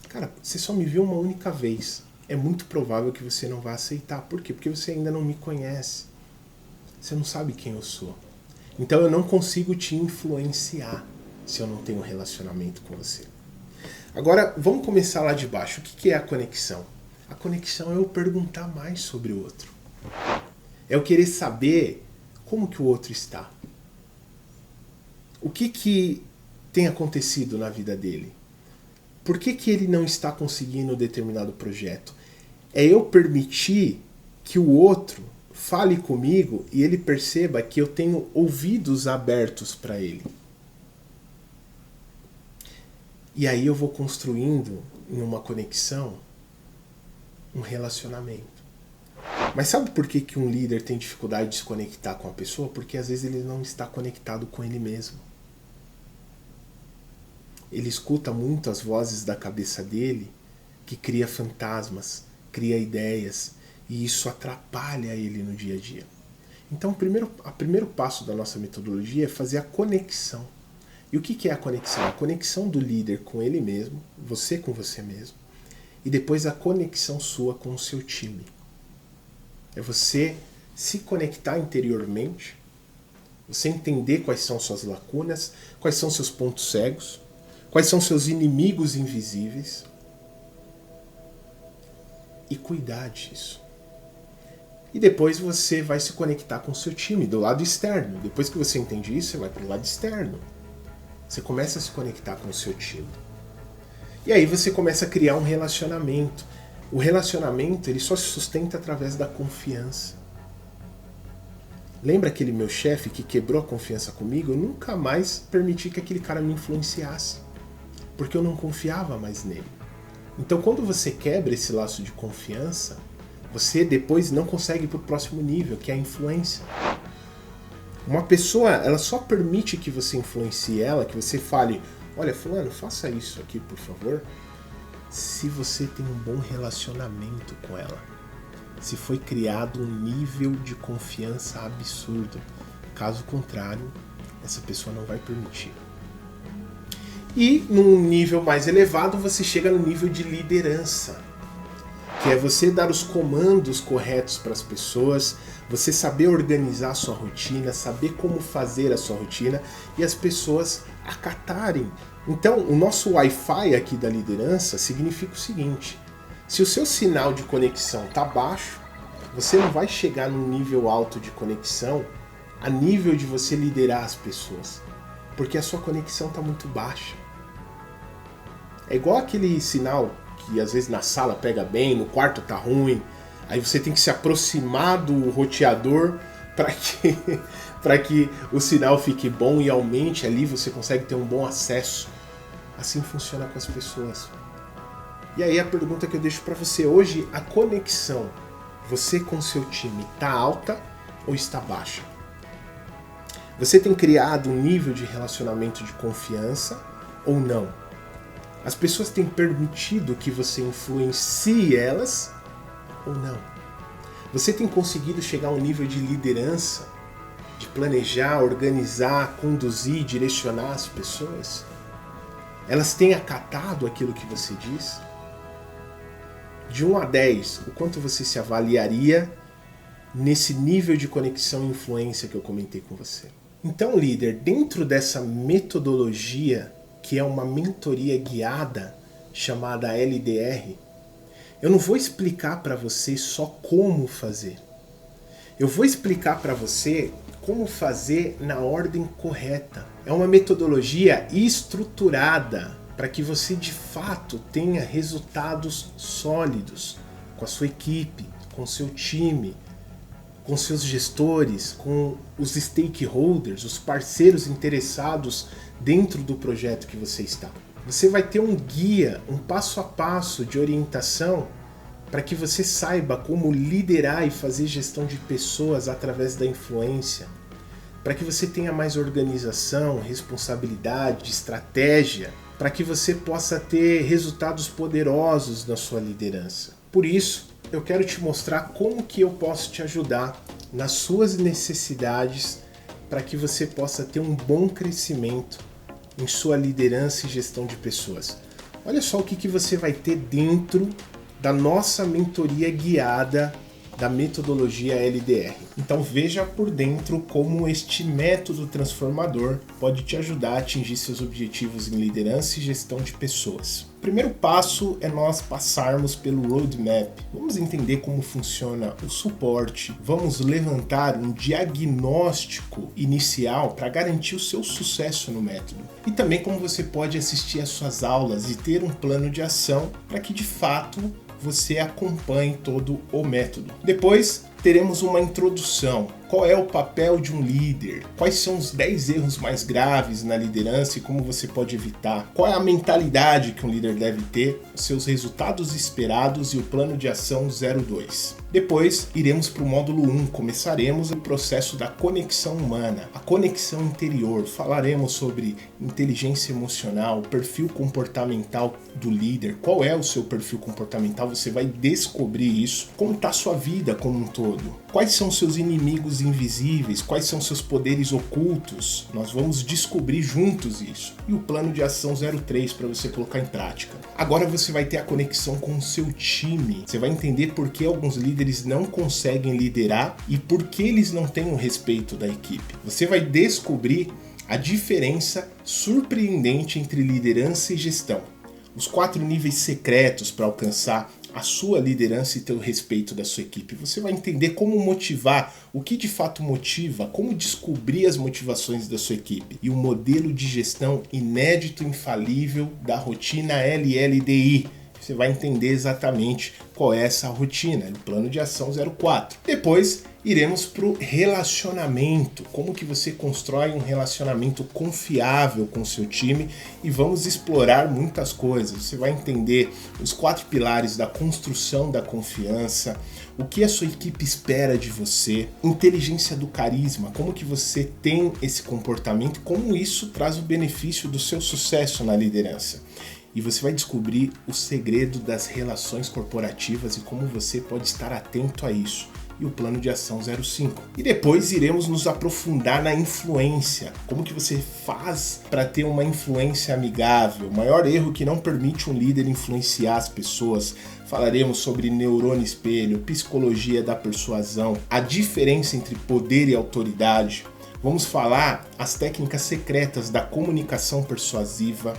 Speaker 1: Cara, você só me viu uma única vez. É muito provável que você não vá aceitar. Por quê? Porque você ainda não me conhece. Você não sabe quem eu sou. Então eu não consigo te influenciar se eu não tenho um relacionamento com você. Agora, vamos começar lá de baixo. O que é a conexão? A conexão é eu perguntar mais sobre o outro. É eu querer saber como que o outro está. O que tem acontecido na vida dele? Por que ele não está conseguindo determinado projeto? É eu permitir que o outro fale comigo e ele perceba que eu tenho ouvidos abertos para ele. E aí eu vou construindo em uma conexão um relacionamento. Mas sabe por que um líder tem dificuldade de se conectar com a pessoa? Porque às vezes ele não está conectado com ele mesmo. Ele escuta muito as vozes da cabeça dele, que cria fantasmas, cria ideias, e isso atrapalha ele no dia a dia. Então o primeiro passo da nossa metodologia é fazer a conexão. E o que é a conexão? A conexão do líder com ele mesmo, você com você mesmo, e depois a conexão sua com o seu time. É você se conectar interiormente, você entender quais são suas lacunas, quais são seus pontos cegos, quais são seus inimigos invisíveis e cuidar disso. E depois você vai se conectar com o seu time do lado externo. Depois que você entende isso, você vai para o lado externo. Você começa a se conectar com o seu time. E aí você começa a criar um relacionamento. O relacionamento ele só se sustenta através da confiança. Lembra aquele meu chefe que quebrou a confiança comigo? Eu nunca mais permiti que aquele cara me influenciasse. Porque eu não confiava mais nele. Então quando você quebra esse laço de confiança, você depois não consegue ir para o próximo nível, que é a influência. Uma pessoa, ela só permite que você influencie ela, que você fale, olha fulano, faça isso aqui por favor, se você tem um bom relacionamento com ela. Se foi criado um nível de confiança absurdo. Caso contrário, essa pessoa não vai permitir. E num nível mais elevado, você chega no nível de liderança. que é você dar os comandos corretos para as pessoas, você saber organizar a sua rotina, saber como fazer a sua rotina e as pessoas acatarem. Então, o nosso Wi-Fi aqui da liderança significa o seguinte: se o seu sinal de conexão está baixo, você não vai chegar num nível alto de conexão a nível de você liderar as pessoas, porque a sua conexão está muito baixa. É igual aquele sinal que às vezes na sala pega bem, no quarto tá ruim, aí você tem que se aproximar do roteador para que o sinal fique bom e aumente ali, você consegue ter um bom acesso. Assim funciona com as pessoas. E aí a pergunta que eu deixo para você hoje: a conexão, você com seu time, está alta ou está baixa? Você tem criado um nível de relacionamento de confiança ou não? As pessoas têm permitido que você influencie elas ou não? Você tem conseguido chegar a um nível de liderança, de planejar, organizar, conduzir, direcionar as pessoas? Elas têm acatado aquilo que você diz? De 1 a 10, o quanto você se avaliaria nesse nível de conexão e influência que eu comentei com você? Então, líder, dentro dessa metodologia, que é uma mentoria guiada chamada LDR, eu não vou explicar para você só como fazer. Eu vou explicar para você como fazer na ordem correta. É uma metodologia estruturada para que você de fato tenha resultados sólidos com a sua equipe, com o seu time, com seus gestores, com os stakeholders, os parceiros interessados dentro do projeto que você está. Você vai ter um guia, um passo a passo de orientação para que você saiba como liderar e fazer gestão de pessoas através da influência, para que você tenha mais organização, responsabilidade, estratégia, para que você possa ter resultados poderosos na sua liderança. Por isso, eu quero te mostrar como que eu posso te ajudar nas suas necessidades para que você possa ter um bom crescimento em sua liderança e gestão de pessoas. Olha só o que você vai ter dentro da nossa mentoria guiada da metodologia LDR. Então veja por dentro como este método transformador pode te ajudar a atingir seus objetivos em liderança e gestão de pessoas. O primeiro passo é nós passarmos pelo roadmap. Vamos entender como funciona o suporte, vamos levantar um diagnóstico inicial para garantir o seu sucesso no método. E também como você pode assistir às suas aulas e ter um plano de ação para que de fato você acompanhe todo o método. Depois teremos uma introdução. Qual é o papel de um líder? Quais são os 10 erros mais graves na liderança e como você pode evitar? Qual é a mentalidade que um líder deve ter? Os seus resultados esperados e o plano de ação 02. Depois iremos para o módulo 1. Começaremos o processo da conexão humana, a conexão interior. Falaremos sobre inteligência emocional, perfil comportamental do líder. Qual é o seu perfil comportamental? Você vai descobrir isso. Como está a sua vida como um todo? Quais são seus inimigos invisíveis? Quais são seus poderes ocultos? Nós vamos descobrir juntos isso. E o plano de ação 03 para você colocar em prática. Agora você vai ter a conexão com o seu time. Você vai entender por que alguns líderes não conseguem liderar e por que eles não têm o respeito da equipe. Você vai descobrir a diferença surpreendente entre liderança e gestão. Os 4 níveis secretos para alcançar a sua liderança e ter o respeito da sua equipe. Você vai entender como motivar, o que de fato motiva, como descobrir as motivações da sua equipe e o modelo de gestão inédito e infalível da rotina LLDI. Você vai entender exatamente qual é essa rotina, o plano de ação 04. Depois iremos para o relacionamento, como que você constrói um relacionamento confiável com o seu time e vamos explorar muitas coisas. Você vai entender os 4 pilares da construção da confiança, o que a sua equipe espera de você, inteligência do carisma, como que você tem esse comportamento, como isso traz o benefício do seu sucesso na liderança. E você vai descobrir o segredo das relações corporativas e como você pode estar atento a isso. e o plano de ação 05. E depois iremos nos aprofundar na influência. Como que você faz para ter uma influência amigável? O maior erro que não permite um líder influenciar as pessoas. Falaremos sobre neurônio espelho, psicologia da persuasão, a diferença entre poder e autoridade. Vamos falar as técnicas secretas da comunicação persuasiva,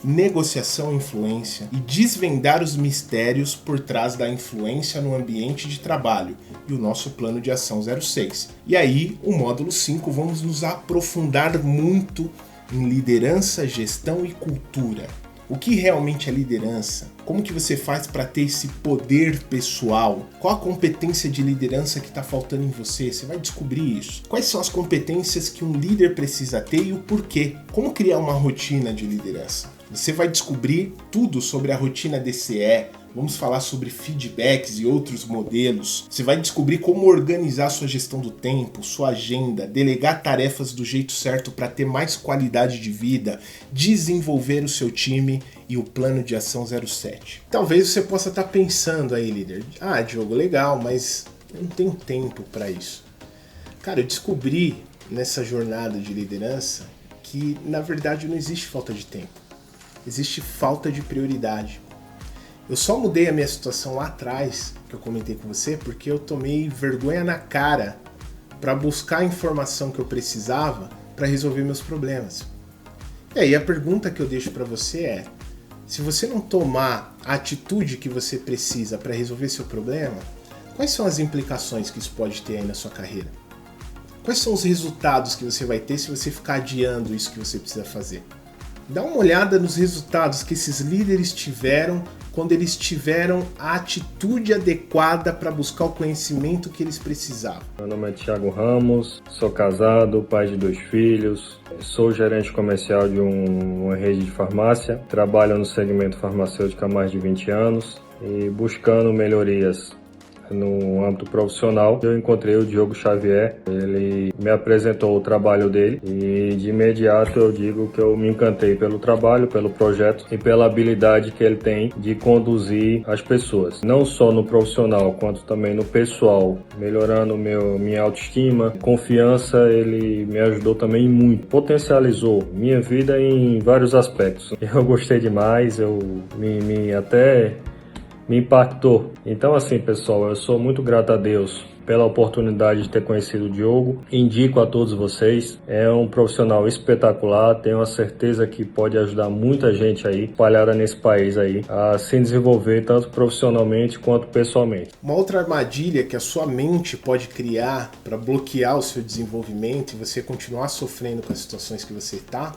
Speaker 1: negociação e influência e desvendar os mistérios por trás da influência no ambiente de trabalho e o nosso plano de ação 06. E aí, o módulo 5, vamos nos aprofundar muito em liderança, gestão e cultura. O que realmente é liderança? Como que você faz para ter esse poder pessoal? Qual a competência de liderança que está faltando em você? Você vai descobrir isso. Quais são as competências que um líder precisa ter e o porquê? Como criar uma rotina de liderança? Você vai descobrir tudo sobre a rotina DCE. Vamos falar sobre feedbacks e outros modelos. Você vai descobrir como organizar sua gestão do tempo, sua agenda, delegar tarefas do jeito certo para ter mais qualidade de vida, desenvolver o seu time e o plano de ação 07. Talvez você possa estar pensando aí, líder, Diogo, legal, mas eu não tenho tempo para isso. Cara, eu descobri nessa jornada de liderança que, na verdade, não existe falta de tempo. Existe falta de prioridade. Eu só mudei a minha situação lá atrás, que eu comentei com você, porque eu tomei vergonha na cara para buscar a informação que eu precisava para resolver meus problemas. E aí a pergunta que eu deixo para você é, se você não tomar a atitude que você precisa para resolver seu problema, quais são as implicações que isso pode ter aí na sua carreira? Quais são os resultados que você vai ter se você ficar adiando isso que você precisa fazer? Dá uma olhada nos resultados que esses líderes tiveram quando eles tiveram a atitude adequada para buscar o conhecimento que eles precisavam.
Speaker 5: Meu nome é Thiago Ramos, sou casado, pai de 2 filhos, sou gerente comercial de uma rede de farmácia, trabalho no segmento farmacêutico há mais de 20 anos e buscando melhorias no âmbito profissional. Eu encontrei o Diogo Xavier, ele me apresentou o trabalho dele e de imediato eu digo que eu me encantei pelo trabalho, pelo projeto e pela habilidade que ele tem de conduzir as pessoas, não só no profissional quanto também no pessoal, melhorando minha autoestima, confiança. Ele me ajudou também muito, potencializou minha vida em vários aspectos. Eu gostei demais, até me impactou. Então assim, pessoal, eu sou muito grato a Deus pela oportunidade de ter conhecido o Diogo. Indico a todos vocês, é um profissional espetacular, tenho a certeza que pode ajudar muita gente aí, espalhada nesse país aí, a se desenvolver tanto profissionalmente quanto pessoalmente.
Speaker 1: Uma outra armadilha que a sua mente pode criar para bloquear o seu desenvolvimento e você continuar sofrendo com as situações que você está,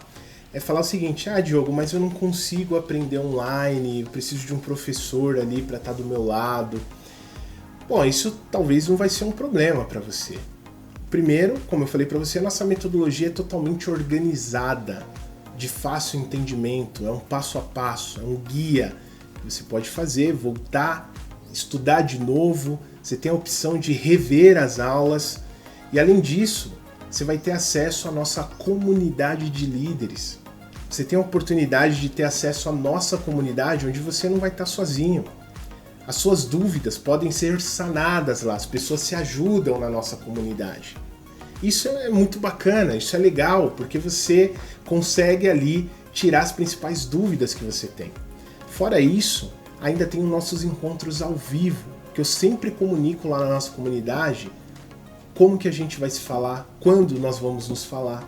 Speaker 1: é falar o seguinte, Diogo, mas eu não consigo aprender online, eu preciso de um professor ali para estar do meu lado. Bom, isso talvez não vai ser um problema para você. Primeiro, como eu falei para você, a nossa metodologia é totalmente organizada, de fácil entendimento, é um passo a passo, é um guia que você pode fazer, voltar, estudar de novo, você tem a opção de rever as aulas e além disso, você vai ter acesso à nossa comunidade de líderes. Você tem a oportunidade de ter acesso à nossa comunidade onde você não vai estar sozinho. As suas dúvidas podem ser sanadas lá, as pessoas se ajudam na nossa comunidade. Isso é muito bacana, isso é legal, porque você consegue ali tirar as principais dúvidas que você tem. Fora isso, ainda tem os nossos encontros ao vivo, que eu sempre comunico lá na nossa comunidade como que a gente vai se falar, quando nós vamos nos falar.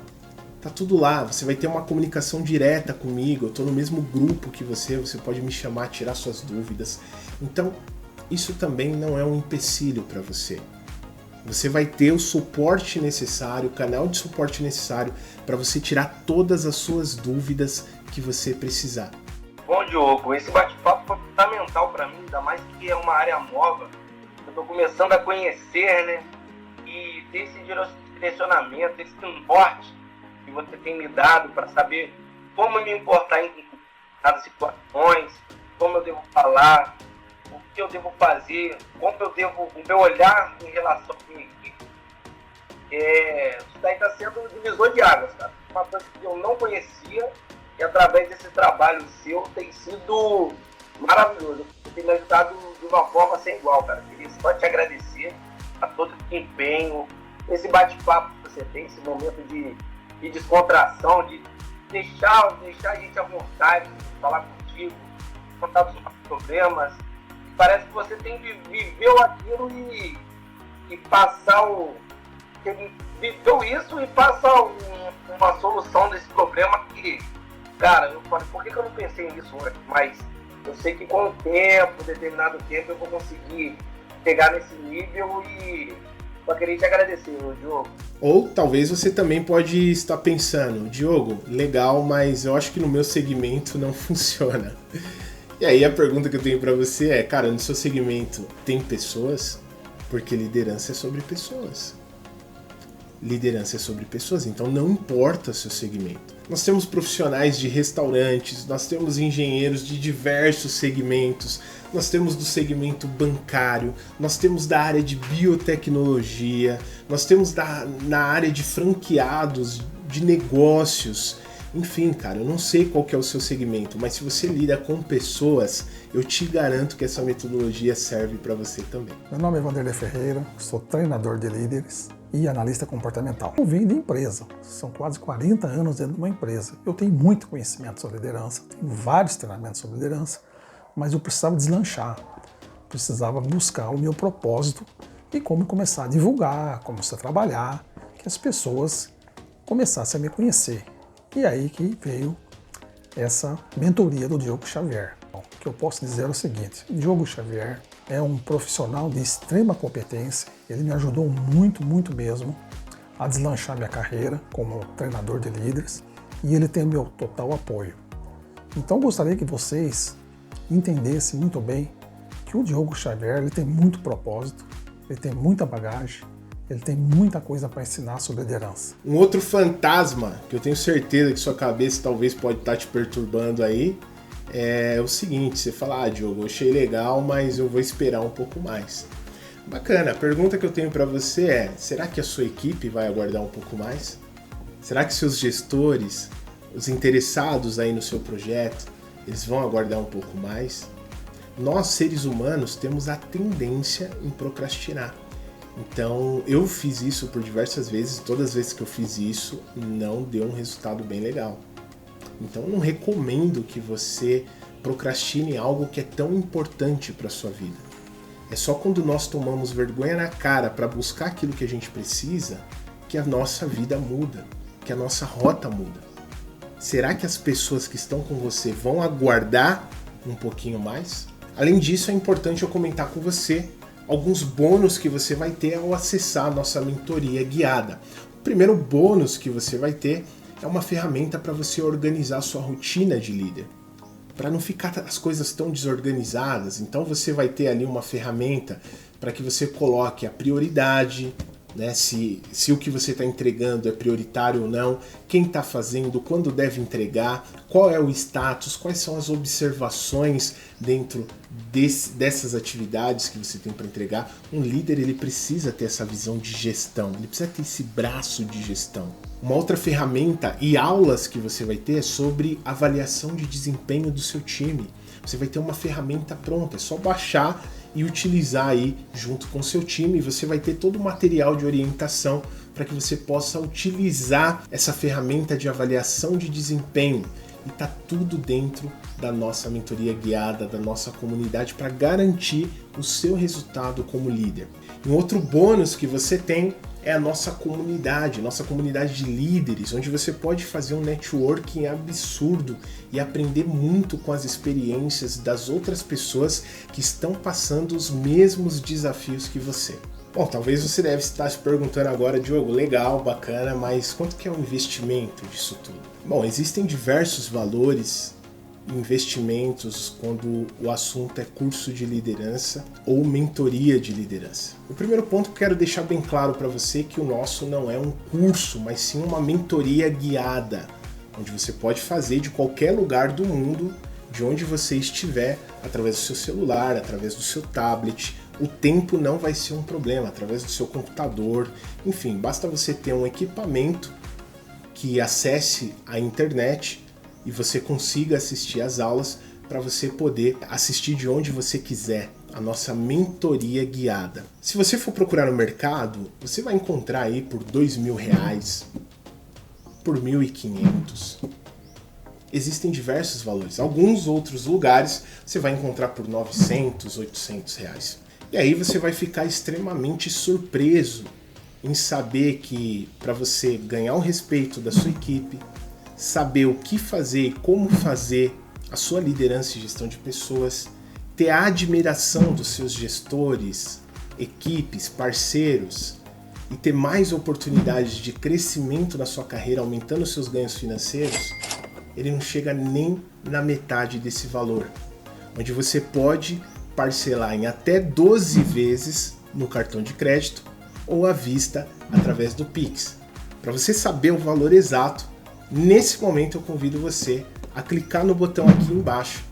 Speaker 1: Tá tudo lá, você vai ter uma comunicação direta comigo, eu estou no mesmo grupo que você pode me chamar, tirar suas dúvidas. Então, isso também não é um empecilho para você. Você vai ter o suporte necessário, o canal de suporte necessário para você tirar todas as suas dúvidas que você precisar.
Speaker 6: Bom, Diogo, esse bate-papo foi fundamental para mim, ainda mais que é uma área nova. Eu estou começando a conhecer, né? E ter esse direcionamento, esse norte que você tem me dado para saber como me importar em determinadas situações, como eu devo falar, o que eu devo fazer, como eu devo, o meu olhar em relação à minha equipe. Isso daí está sendo um divisor de águas, cara. Uma coisa que eu não conhecia e através desse trabalho seu tem sido maravilhoso. Você tem me ajudado de uma forma sem igual, cara. Queria só te agradecer a todo esse empenho, esse bate-papo que você tem, esse momento de descontração, de deixar a gente à vontade de falar contigo, contar dos nossos problemas. Parece que você viveu aquilo e passar viveu isso e passa uma solução desse problema que, cara, eu falei, por que eu não pensei nisso antes? Mas eu sei que com o tempo, determinado tempo, eu vou conseguir chegar nesse nível e só queria te agradecer, Diogo.
Speaker 1: Ou talvez você também pode estar pensando, Diogo, legal, mas eu acho que no meu segmento não funciona. E aí a pergunta que eu tenho pra você é, cara, no seu segmento tem pessoas? Porque liderança é sobre pessoas. Liderança é sobre pessoas, então não importa o seu segmento. Nós temos profissionais de restaurantes, nós temos engenheiros de diversos segmentos, nós temos do segmento bancário, nós temos da área de biotecnologia, nós temos na área de franqueados, de negócios. Enfim, cara, eu não sei qual que é o seu segmento, mas se você lida com pessoas, eu te garanto que essa metodologia serve para você também.
Speaker 7: Meu nome é Vanderlei Ferreira, sou treinador de líderes e analista comportamental. Eu vim de empresa, são quase 40 anos dentro de uma empresa. Eu tenho muito conhecimento sobre liderança, tenho vários treinamentos sobre liderança, mas eu precisava deslanchar, precisava buscar o meu propósito e como começar a divulgar, como começar a trabalhar, que as pessoas começassem a me conhecer. E aí que veio essa mentoria do Diogo Xavier. O que eu posso dizer é o seguinte, Diogo Xavier é um profissional de extrema competência, ele me ajudou muito, muito mesmo a deslanchar minha carreira como treinador de líderes e ele tem o meu total apoio. Então gostaria que vocês entendessem muito bem que o Diogo Xavier ele tem muito propósito, ele tem muita bagagem, ele tem muita coisa para ensinar sobre liderança.
Speaker 1: Um outro fantasma que eu tenho certeza que sua cabeça talvez pode estar te perturbando aí é o seguinte, você fala, Diogo, eu achei legal, mas eu vou esperar um pouco mais. Bacana, a pergunta que eu tenho para você é, será que a sua equipe vai aguardar um pouco mais? Será que seus gestores, os interessados aí no seu projeto, eles vão aguardar um pouco mais? Nós, seres humanos, temos a tendência em procrastinar. Então, eu fiz isso por diversas vezes, todas as vezes que eu fiz isso, não deu um resultado bem legal. Então, eu não recomendo que você procrastine algo que é tão importante para a sua vida. É só quando nós tomamos vergonha na cara para buscar aquilo que a gente precisa, que a nossa vida muda, que a nossa rota muda. Será que as pessoas que estão com você vão aguardar um pouquinho mais? Além disso, é importante eu comentar com você alguns bônus que você vai ter ao acessar a nossa mentoria guiada. O primeiro bônus que você vai ter é uma ferramenta para você organizar a sua rotina de líder, para não ficar as coisas tão desorganizadas. Então você vai ter ali uma ferramenta para que você coloque a prioridade, né, se o que você está entregando é prioritário ou não, quem está fazendo, quando deve entregar, qual é o status, quais são as observações dentro dessas atividades que você tem para entregar. Um líder ele precisa ter essa visão de gestão, ele precisa ter esse braço de gestão. Uma outra ferramenta e aulas que você vai ter é sobre avaliação de desempenho do seu time. Você vai ter uma ferramenta pronta, é só baixar e utilizar aí junto com o seu time. Você vai ter todo o material de orientação para que você possa utilizar essa ferramenta de avaliação de desempenho. E tá tudo dentro da nossa mentoria guiada, da nossa comunidade, para garantir o seu resultado como líder. E um outro bônus que você tem é a nossa comunidade de líderes, onde você pode fazer um networking absurdo e aprender muito com as experiências das outras pessoas que estão passando os mesmos desafios que você. Bom, talvez você deve estar se perguntando agora, Diogo, legal, bacana, mas quanto que é o investimento disso tudo? Bom, existem diversos valores, investimentos quando o assunto é curso de liderança ou mentoria de liderança. O primeiro ponto que eu quero deixar bem claro para você é que o nosso não é um curso, mas sim uma mentoria guiada, onde você pode fazer de qualquer lugar do mundo, de onde você estiver, através do seu celular, através do seu tablet. O tempo não vai ser um problema, através do seu computador, enfim, basta você ter um equipamento que acesse a internet e você consiga assistir às aulas para você poder assistir de onde você quiser, a nossa mentoria guiada. Se você for procurar no mercado, você vai encontrar aí por R$2.000, por R$1.500. Existem diversos valores. Alguns outros lugares você vai encontrar por R$900, R$800. E aí você vai ficar extremamente surpreso em saber que para você ganhar o respeito da sua equipe, saber o que fazer e como fazer a sua liderança e gestão de pessoas, ter a admiração dos seus gestores, equipes, parceiros e ter mais oportunidades de crescimento na sua carreira, aumentando os seus ganhos financeiros, ele não chega nem na metade desse valor, onde você pode parcelar em até 12 vezes no cartão de crédito ou à vista através do Pix. Para você saber o valor exato, nesse momento eu convido você a clicar no botão aqui embaixo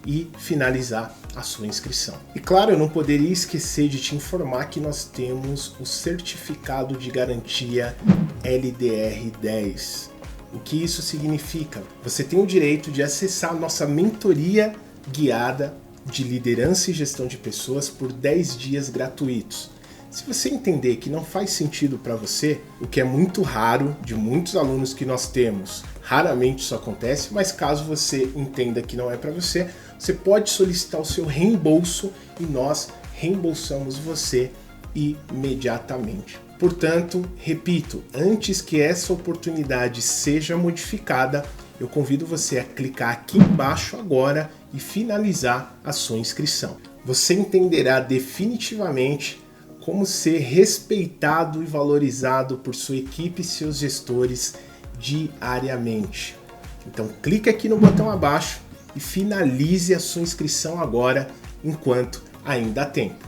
Speaker 1: e finalizar a sua inscrição. E claro, eu não poderia esquecer de te informar que nós temos o certificado de garantia LDR10. O que isso significa? Você tem o direito de acessar a nossa mentoria guiada de liderança e gestão de pessoas por 10 dias gratuitos. Se você entender que não faz sentido para você, o que é muito raro de muitos alunos que nós temos, raramente isso acontece, mas caso você entenda que não é para você, você pode solicitar o seu reembolso e nós reembolsamos você imediatamente. Portanto, repito, antes que essa oportunidade seja modificada, eu convido você a clicar aqui embaixo agora e finalizar a sua inscrição. Você entenderá definitivamente como ser respeitado e valorizado por sua equipe e seus gestores diariamente. Então clique aqui no botão abaixo e finalize a sua inscrição agora, enquanto ainda há tempo.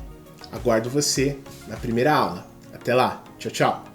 Speaker 1: Aguardo você na primeira aula. Até lá, tchau, tchau!